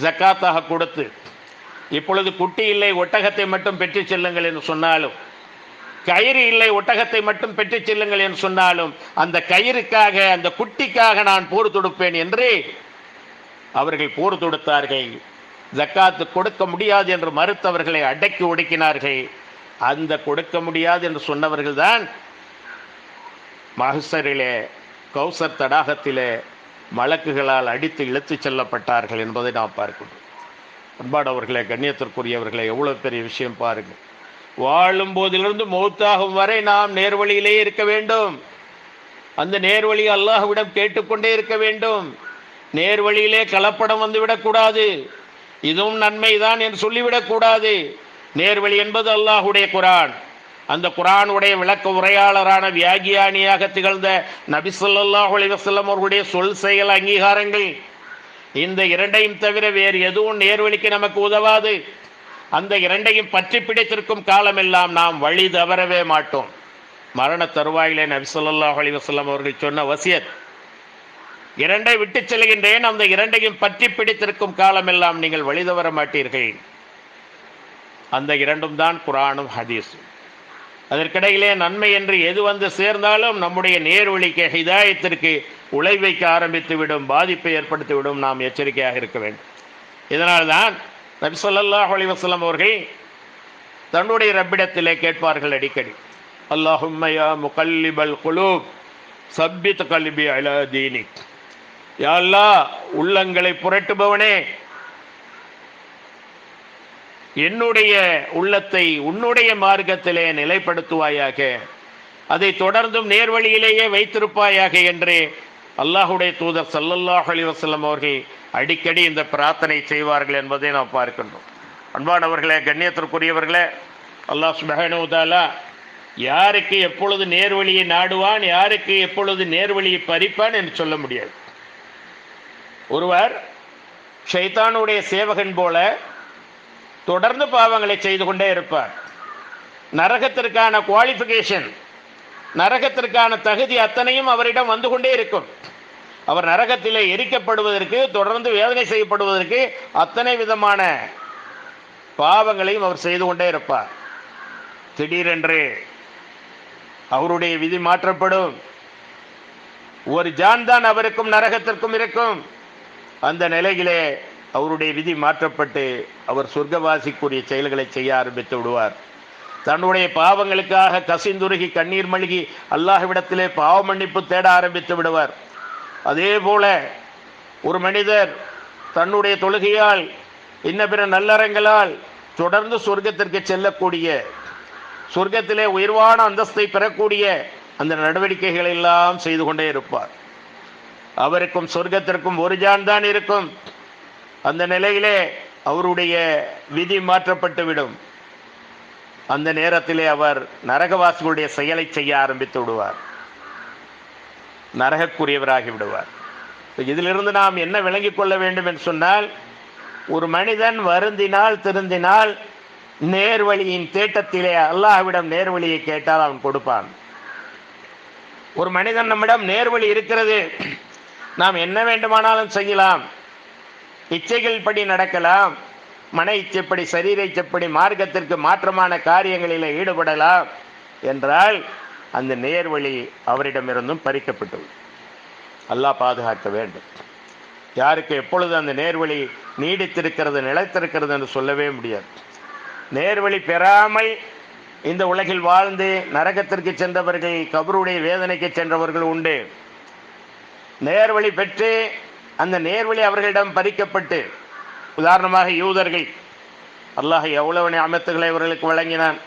ஜக்காத்தாக கொடுத்து, இப்பொழுது குட்டி இல்லை ஒட்டகத்தை மட்டும் பெற்று செல்லுங்கள் என்று சொன்னாலும், கயிறு இல்லை ஒட்டகத்தை மட்டும் பெற்று செல்லுங்கள் என்று சொன்னாலும், அந்த கயிறுக்காக அந்த குட்டிக்காக நான் போர் தொடுப்பேன் என்று அவர்கள் போர் தொடுத்தார்கள். ஜக்காத்து கொடுக்க முடியாது என்று மறுத்தவர்களை அடக்கி ஒடுக்கினார்கள். அந்த கொடுக்க முடியாது என்று சொன்னவர்கள் தான் மஹ்சரிலே கௌசர் தடாகத்திலே மலக்குகளால் அடித்து இழுத்துச் செல்லப்பட்டார்கள் என்பதை நாம் பார்க்கணும். அன்பானவர்களே, கண்ணியத்திற்குரியவர்களே, எவ்வளோ பெரிய விஷயம் பாருங்கள். வாழும் போதிலிருந்து மௌத்தாகும் வரை நாம் நேர்வழியிலே இருக்க வேண்டும். அந்த நேர்வழி அல்லாஹ்விடம் கேட்டுக்கொண்டே இருக்க வேண்டும். நேர்வழியிலே கலப்படம் வந்துவிடக்கூடாது, இதுவும் நன்மைதான் என்று சொல்லிவிடக்கூடாது. நேர்வழி என்பது அல்லாஹுடைய குரான். அந்த குரானுடைய விளக்க உரையாளரான வியாகியானியாக திகழ்ந்த நபி ஸல்லல்லாஹு அலைஹி வஸல்லம் அவர்களுடைய சொல் செயல் அங்கீகாரங்கள், இந்த இரண்டையும் தவிர வேறு எதுவும் நேர்வழிக்கு நமக்கு உதவாது. அந்த இரண்டையும் பற்றி பிடித்திருக்கும் காலமெல்லாம் நாம் வழி தவறவே மாட்டோம். மரண தருவாயிலே நபி ஸல்லல்லாஹு அலைஹி வஸல்லம் அவர்கள் சொன்ன வசியத், இரண்டை விட்டு செல்கின்றேன், அந்த இரண்டையும் பற்றி பிடித்திருக்கும் காலமெல்லாம் நீங்கள் வழி தவற மாட்டீர்கள். அந்த இரண்டும் தான் குரானும் ஹதீஸும். அதற்கிடையிலே நன்மை என்று எது வந்து சேர்ந்தாலும் நம்முடைய நேர்வழிக்கு ஹிதாயத்திற்கு உழை வைக்க ஆரம்பித்து விடும், பாதிப்பை ஏற்படுத்திவிடும். நாம் எச்சரிக்கையாக இருக்க வேண்டும். இதனால்தான் நபி ஸல்லல்லாஹு அலைஹி வஸல்லம் அவர்கள் தன்னுடைய ரப்பிடத்திலே கேட்பார்கள் அடிக்கடி, அல்லாஹும்ம யா முகல்லிபல் குலூப் சப்பித் கல்பி அலா தீனிக். யா அல்லாஹ், உள்ளங்களை புரட்டுபவனே, என்னுடைய உள்ளத்தை உன்னுடைய மார்க்கத்திலே நிலைப்படுத்துவாயாக, அதை தொடர்ந்தும் நேர்வழியிலேயே வைத்திருப்பாயாக என்று அல்லாஹுடைய தூதர் ஸல்லல்லாஹு அலைஹி வஸல்லம் அவர்கள் அடிக்கடி இந்த பிரார்த்தனை செய்வார்கள் என்பதை நாம் பார்க்கின்றோம். அன்பானவர்களே, கண்ணியத்திற்குரியவர்களே, அல்லாஹ் சுப்ஹானஹு வ தஆலா யாருக்கு எப்பொழுது நேர்வழியை நாடுவான், யாருக்கு எப்பொழுது நேர்வழியை பறிப்பான் என்று சொல்ல முடியாது. ஒருவர் ஷைத்தானுடைய சேவகன் போல தொடர்ந்து பாவங்களை செய்து கொண்டே இருப்பார். நரகத்திற்கான குவாலிஃபிகேஷன், நரகத்திற்கான தகுதி அத்தனையும் அவரிடம் வந்து கொண்டே இருக்கும். அவர் நரகத்திலே எரிக்கப்படுவதற்கு, தொடர்ந்து வேதனை செய்யப்படுவதற்கு அத்தனை விதமான பாவங்களையும் அவர் செய்து கொண்டே இருப்பார். திடீரென்று அவருடைய விதி மாற்றப்படும். ஒரு ஜான் தான் அவருக்கும் நரகத்திற்கும் இருக்கும். அந்த நிலையிலே அவருடைய விதி மாற்றப்பட்டு அவர் சொர்க்கவாசிக்குரிய செயல்களை செய்ய ஆரம்பித்து விடுவார். தன்னுடைய பாவங்களுக்காக கசிந்துருகி கண்ணீர் மல்கி அல்லாஹ்விடத்திலே பாவ மன்னிப்பு தேட ஆரம்பித்து விடுவார். அதே போல ஒரு மனிதர் தன்னுடைய தொழுகையால் இன்ன பிற நல்லறங்களால் தொடர்ந்து சொர்க்கத்திற்கு செல்லக்கூடிய, சொர்க்கத்திலே உயர்வான அந்தஸ்தை பெறக்கூடிய அந்த நடவடிக்கைகள் எல்லாம் செய்து கொண்டே இருப்பார். அவருக்கும் சொர்க்கத்திற்கும் ஒரு ஜான் தான் இருக்கும். அந்த நிலையிலே அவருடைய விதி மாற்றப்பட்டு விடும். அந்த நேரத்திலே அவர் நரகவாசிகளுடைய செயலை செய்ய ஆரம்பித்து விடுவார், நரகக்குரியவராகி விடுவார். இதிலிருந்து நாம் என்ன விளங்கிக் கொள்ள வேண்டும் என்று சொன்னால், ஒரு மனிதன் வருந்தினால் திருந்தினால் நேர்வழியின் தேட்டத்திலே அல்லாஹ்விடம் நேர்வழியை கேட்டால் அவன் கொடுப்பான். ஒரு மனிதன் நம்மிடம் நேர்வழி இருக்கிறது, நாம் என்ன வேண்டுமானாலும் செய்யலாம், இச்சைகள் படி நடக்கலாம், மன இச்சைப்படி சரீர இச்சைப்படி மார்க்கத்திற்கு மாற்றமான காரியங்களில் ஈடுபடலாம் என்றால் அந்த நேர்வழி அவரிடமிருந்தும் பறிக்கப்பட்டு அல்லாஹ் பாதுகாக்க வேண்டும். யாருக்கு எப்பொழுது அந்த நேர்வழி நீடித்திருக்கிறது, நிலைத்திருக்கிறது என்று சொல்லவே முடியாது. நேர்வழி பெறாமல் இந்த உலகில் வாழ்ந்து நரகத்திற்கு சென்றவர்கள், கபருடைய வேதனைக்கு சென்றவர்கள் உண்டு. நேர்வழி பெற்று அந்த நேர்வழி அவர்களிடம் பறிக்கப்பட்டு, உதாரணமாக யூதர்கள், அல்லாஹ் எவ்வளவு நிஅமத்துகளை அவர்களுக்கு வழங்கினான்.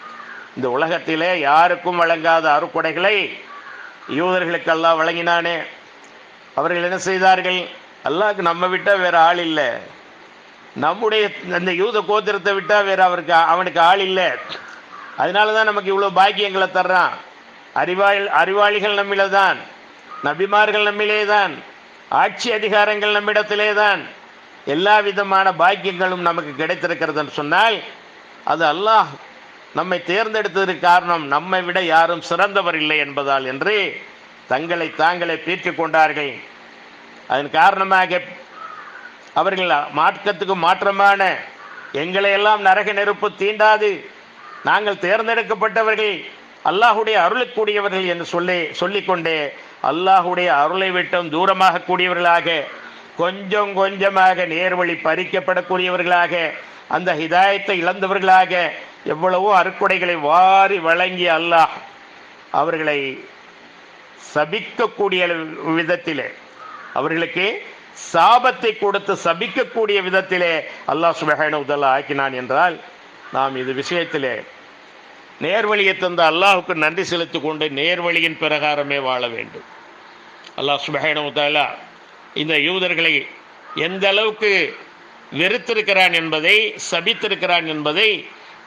இந்த உலகத்திலே யாருக்கும் வழங்காத அருட்கொடைகளை யூதர்களுக்கு அல்லாஹ் வழங்கினானே. அவர்கள் என்ன செய்தார்கள்? அல்லாஹ்க்கு நம்ம விட்டால் வேறு ஆள் இல்லை, நம்முடைய அந்த யூத கோத்திரத்தை விட்டால் வேறு அவனுக்கு ஆள் இல்லை, அதனால தான் நமக்கு இவ்வளோ பாக்கியங்களை தர்றான். அறிவாளிகள் நம்மிலே தான், நபிமார்கள் நம்மிலே தான், ஆட்சி அதிகாரங்கள் நம்மிடத்திலே தான், எல்லா விதமான பாக்கியங்களும் நமக்கு கிடைத்திருக்கிறதுன்னு சொன்னால் அது அல்லாஹ் நம்மை தேர்ந்தெடுத்ததற்கு காரணம் நம்மை விட யாரும் சிறந்தவர் இல்லை என்பதால் என்று தங்களை தாங்களே பீற்றிக் கொண்டார்கள். அதன் காரணமாக அவர்கள் மார்க்கத்துக்கு மாற்றமான எங்களை எல்லாம் நரக நெருப்பு தீண்டாது, நாங்கள் தேர்ந்தெடுக்கப்பட்டவர்கள், அல்லாஹுடைய அருளுக்கூடியவர்கள் என்று சொல்லிக்கொண்டே அல்லாஹுடைய அருளை விட்டும் தூரமாக கூடியவர்களாக, கொஞ்சம் கொஞ்சமாக நேர்வழி பறிக்கப்படக்கூடியவர்களாக, அந்த ஹிதாயத்தை இழந்தவர்களாக, எவ்வளவோ அருக்குடைகளை வாரி வழங்கி அல்லாஹ் அவர்களை சபிக்கக்கூடிய விதத்திலே, அவர்களுக்கு சாபத்தை கொடுத்து சபிக்கக்கூடிய விதத்திலே அல்லாஹ் சுப்ஹானஹு வ தஆலா ஆக்கினான் என்றால், நாம் இது விஷயத்திலே நேர்வழியை தந்த அல்லாஹுக்கு நன்றி செலுத்திக் கொண்டு நேர்வழியின் பிரகாரமே வாழ வேண்டும். அல்லாஹ் சுப்ஹானஹு வ தஆலா இந்த யூதர்களை எந்த அளவுக்கு வெறுத்திருக்கிறான் என்பதை, சபித்திருக்கிறான் என்பதை,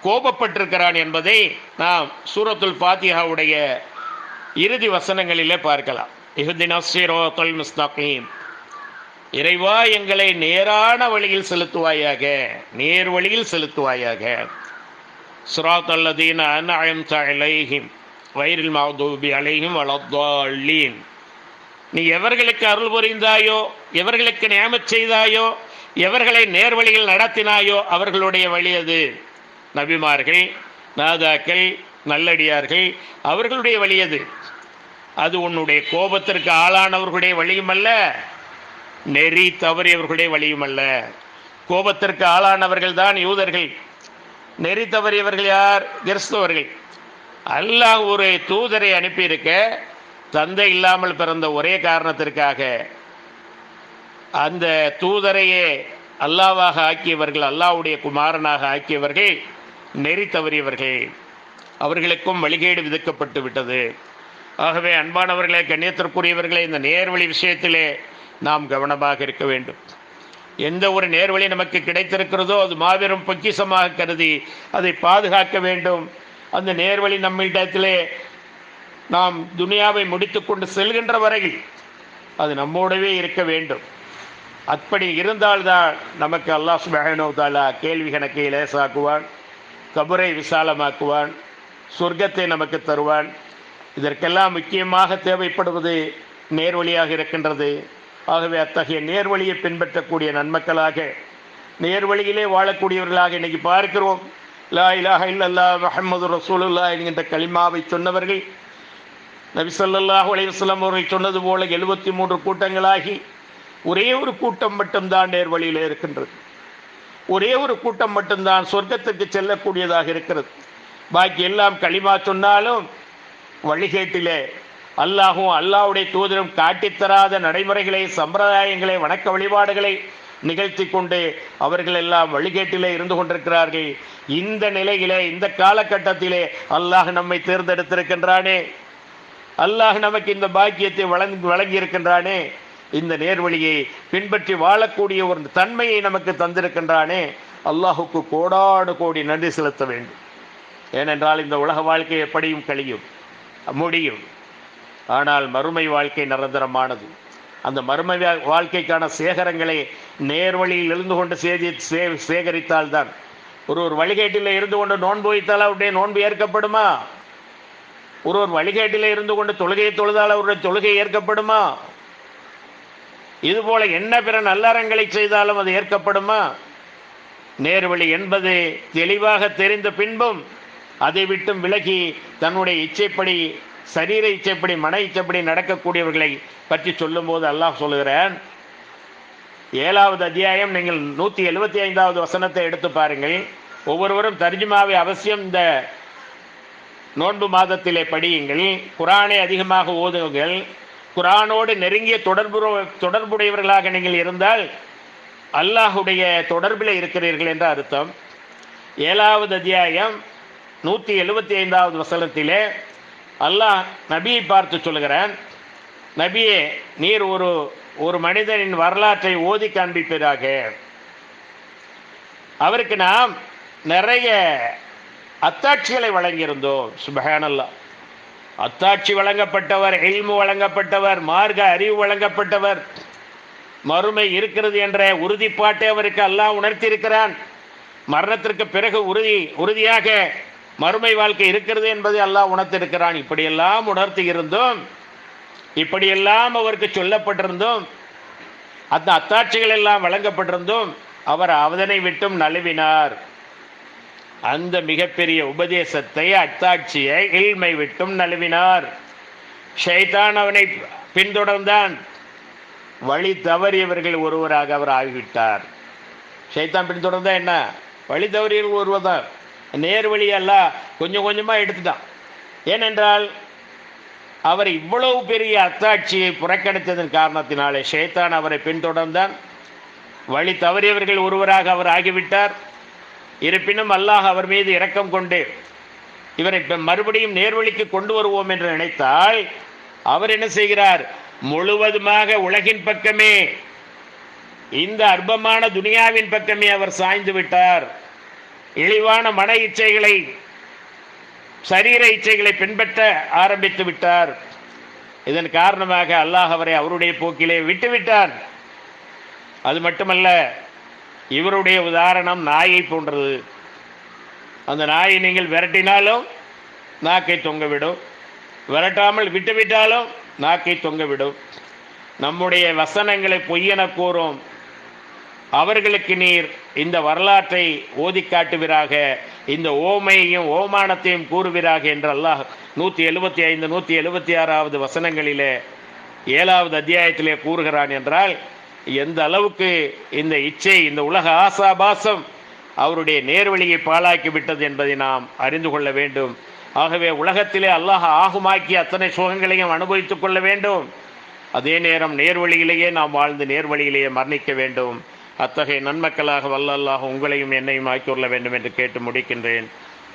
கோபப்பட்டிருக்கிறான் என்பதை நாம் சூரத்துல் ஃபாத்திஹாவுடைய இறுதி வசனங்களிலே பார்க்கலாம். இஹ்தினஸ் ஸிராத்தல் முஸ்தகீம், இறைவா எங்களை நேரான வழியில் செலுத்துவாயாக, நேர் வழியில் செலுத்துவாயாக. ஸிராத்தல் லதீன அன்அம்த அலைஹிம் கைரில் மக்தூபி அலைஹிம் வலத்தால்லீன், நீ எவர்களுக்கு அருள் புரிந்தாயோ, எவர்களுக்கு நியமத் செய்தாயோ, எவர்களை நேர்வழியில் நடத்தினாயோ அவர்களுடைய வழி அது. நபிமார்கள், நாதாக்கள், நல்லடியார்கள், அவர்களுடைய வழி அது. அது உன்னுடைய கோபத்திற்கு ஆளானவர்களுடைய வழியும் அல்ல, நெறி தவறியவர்களுடைய வழியும் அல்ல. கோபத்திற்கு ஆளானவர்கள் தான் யூதர்கள், நெறி தவறியவர்கள் யார்? கிறிஸ்தவர்கள். அல்லாஹ் ஒரு தூதரை அனுப்பியிருக்க, தந்தை இல்லாமல் பிறந்த ஒரே காரணத்திற்காக அந்த தூதரையே அல்லாவாக ஆக்கியவர்கள், அல்லாஹ்வுடைய குமாரனாக ஆக்கியவர்கள் நெறி தவறியவர்கள். அவர்களுக்கும் வழிகேடு விதிக்கப்பட்டு விட்டது. ஆகவே அன்பானவர்களே, கண்ணியத்திற்குரியவர்களே, இந்த நேர்வழி விஷயத்திலே நாம் கவனமாக இருக்க வேண்டும். எந்த ஒரு நேர்வழி நமக்கு கிடைத்திருக்கிறதோ அது மாபெரும் பொக்கிஷமாக கருதி அதை பாதுகாக்க வேண்டும். அந்த நேர்வழி நம்மிடத்திலே நாம் துனியாவை முடித்து கொண்டு செல்கின்ற வரையில் அது நம்மோடவே இருக்க வேண்டும். அப்படி இருந்தால்தான் நமக்கு அல்லாஹ் சுப்ஹானஹு வ தஆலா கேள்வி கணக்கை லேசாக்குவான், கபரை விசாலமாக்குவான், சொர்க்கத்தை நமக்கு தருவான். இதற்கெல்லாம் முக்கியமாக தேவைப்படுவது நேர்வழியாக இருக்கின்றது. ஆகவே அத்தகைய நேர்வழியை பின்பற்றக்கூடிய நன்மக்களாக, நேர்வழியிலே வாழக்கூடியவர்களாக இன்னைக்கு பார்க்கிறோம். லா இலாஹ இல்லல்லாஹ் முஹம்மது ரசூலுல்லாஹ் என்கின்ற கலிமாவை சொன்னவர்கள் நபி ஸல்லல்லாஹு அலைஹி வஸல்லம் அவர்கள் சொன்னது போல 73 கூட்டங்களாகி ஒரே ஒரு கூட்டம் மட்டும்தான் நேர்வழியில் இருக்கின்றது. ஒரே ஒரு கூட்டம் மட்டும்தான் சொர்க்கத்துக்கு செல்லக்கூடியதாக இருக்கிறது. பாக்கி எல்லாம் களிமா சொன்னாலும் வழிகேட்டிலே அல்லாஹும் அல்லாஹ்வுடைய தூதரும் காட்டித்தராத நடைமுறைகளை, சம்பிரதாயங்களை, வணக்க வழிபாடுகளை நிகழ்த்தி கொண்டு அவர்கள் எல்லாம் வழிகேட்டிலே இருந்து கொண்டிருக்கிறார்கள். இந்த நிலையிலே, இந்த காலகட்டத்திலே அல்லாஹ் நம்மை தேர்ந்தெடுத்திருக்கின்றானே, அல்லாஹ் நமக்கு இந்த பாக்கியத்தை வழங்கி இருக்கின்றானே, இந்த நேர்வழியை பின்பற்றி வாழக்கூடிய ஒரு தன்மையை நமக்கு தந்திருக்கின்றானே, அல்லாஹுக்கு கோடாடு கோடி நன்றி செலுத்த வேண்டும். ஏனென்றால் இந்த உலக வாழ்க்கை எப்படியும் கழியும், முடியும். ஆனால் மறுமை வாழ்க்கை நிரந்தரமானது. அந்த மறுமை வாழ்க்கைக்கான சேகரங்களை நேர்வழியில் இருந்து கொண்டு சேகரித்தால்தான். ஒரு வழிகேட்டில் இருந்து கொண்டு நோன்பு வைத்தால் அவருடைய நோன்பு ஏற்கப்படுமா? ஒரு வழிகேட்டில் இருந்து கொண்டு தொழுகையை தொழுதால் அவருடைய தொழுகை ஏற்கப்படுமா? இதுபோல என்ன பிற நல்லறங்களை செய்தாலும் அது ஏற்கப்படுமா? நேர்வழி என்பது தெளிவாக தெரிந்த பின்பும் அதை விட்டும் விலகி தன்னுடைய இச்சைப்படி, சரீர இச்சைப்படி, மன இச்சைப்படி நடக்கக்கூடியவர்களை பற்றி சொல்லும் போது அல்லாஹ் சொல்லுகிறான். 7வது அத்தியாயம் நீங்கள் 175வது வசனத்தை எடுத்து பாருங்கள். ஒவ்வொருவரும் தர்ஜுமாவை அவசியம் இந்த நோன்பு மாதத்திலே படியுங்கள். குரானை அதிகமாக ஓதுங்கள். குரானோடு நெருங்கிய தொடர்புடையவர்களாக நீங்கள் இருந்தால் அல்லாஹுடைய தொடர்பில் இருக்கிறீர்கள் என்ற அர்த்தம். 7வது அத்தியாயம் 175வது வசனத்திலே அல்லாஹ் நபியை பார்த்து சொல்கிறான், நபியே, நீர் ஒரு மனிதனின் வரலாற்றை ஓதி காண்பிப்பதாக. அவருக்கு நாம் நிறைய அத்தாட்சிகளை வழங்கியிருந்தோம். சுப்ஹானல்லாஹ். அத்தாட்சி வழங்கப்பட்டவர், இல்மு வழங்கப்பட்டவர், மார்க்க அறிவு வழங்கப்பட்டவர், மறுமை இருக்கிறது என்ற உறுதிப்பாட்டை அவருக்கு அல்லாஹ் உணர்த்தியிருக்கிறான். மரணத்திற்கு பிறகு உறுதியாக மறுமை வாழ்க்கை இருக்கிறது என்பதை அல்லாஹ் உணர்த்திருக்கிறான். இப்படியெல்லாம் உணர்த்தி இருந்தும், இப்படியெல்லாம் அவருக்கு சொல்லப்பட்டிருந்தும், அந்த அத்தாட்சிகள் எல்லாம் வழங்கப்பட்டிருந்தும் அவர் அதனை விட்டும் நழுவினார். அந்த மிகப்பெரிய உபதேசத்தை, அத்தாட்சியை, இல்மை விட்டும் நழுவினார். ஷைத்தான் அவனை பின்தொடர்ந்தான். வழி தவறியவர்கள் ஒருவராக அவர் ஆகிவிட்டார். ஷைத்தான் பின்தொடர்ந்தா என்ன? வழி தவறியவர்கள் ஒருவர் தான். நேர்வழியெல்லாம் கொஞ்சம் கொஞ்சமாக எடுத்துட்டான். ஏனென்றால் அவர் இவ்வளவு பெரிய அத்தாட்சியை புறக்கணித்ததன் காரணத்தினாலே ஷைத்தான் அவரை பின்தொடர்ந்தான். வழி தவறியவர்கள் ஒருவராக அவர் ஆகிவிட்டார். இருப்பினும் அல்லாஹ் அவர் மீது இரக்கம் கொண்டு இவரை மறுபடியும் நேர்வழிக்கு கொண்டு வருவோம் என்று நினைத்தால் அவர் என்ன செய்கிறார்? முழுவதுமாக உலகின் பக்கமே, இந்த அற்பமான துனியாவின் பக்கமே அவர் சாய்ந்து விட்டார். இழிவான மன இச்சைகளை, சரீர இச்சைகளை பின்பற்ற ஆரம்பித்து விட்டார். இதன் காரணமாக அல்லாஹ் அவரை அவருடைய போக்கிலே விட்டுவிட்டான். அது மட்டுமல்ல, இவருடைய உதாரணம் நாயை போன்றது. அந்த நாயை நீங்கள் விரட்டினாலும் நாக்கை தொங்கவிடும், விரட்டாமல் விட்டுவிட்டாலும் நாக்கை தொங்கவிடும். நம்முடைய வசனங்களை பொய்யென கூறும் அவர்களுக்கு நீர் இந்த வரலாற்றை ஓதி காட்டுவீராக, இந்த ஓமையையும் ஓமானத்தையும் கூறுவீராக என்று அல்லாஹ் 175 176 வசனங்களிலே 7வது அத்தியாயத்திலே கூறுகிறான். என்றால் எந்த அளவுக்கு இந்த இச்சை, இந்த உலக ஆசாபாசம் அவருடைய நேர்வழியை பாழாக்கி விட்டது என்பதை நாம் அறிந்து கொள்ள வேண்டும். ஆகவே உலகத்திலே அல்லாஹ் ஆகுமாக்கி அத்தனை சுகங்களையும் அனுபவித்துக் கொள்ள வேண்டும். அதே நேரம் நேர்வழியிலேயே நாம் வாழ்ந்து நேர்வழியிலேயே மரணிக்க வேண்டும். அத்தகைய நன்மக்களாக வல்லல்லாஹ் உங்களையும் என்னையும் ஆக்கிக்கொள்ள வேண்டும் என்று கேட்டு முடிக்கின்றேன்.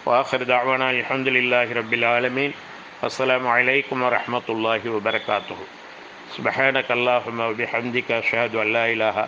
வாஹிர் தஅவானா அல்ஹம்துலில்லாஹி ரப்பில் ஆலமீன். அஸ்ஸலாமு அலைக்கும் வரஹ்மத்துல்லாஹி வபரகாத்துஹு. சுப்ஹானக அல்லாஹும்ம வபிஹம்திக அஷ்ஹது அல்லா இலாஹா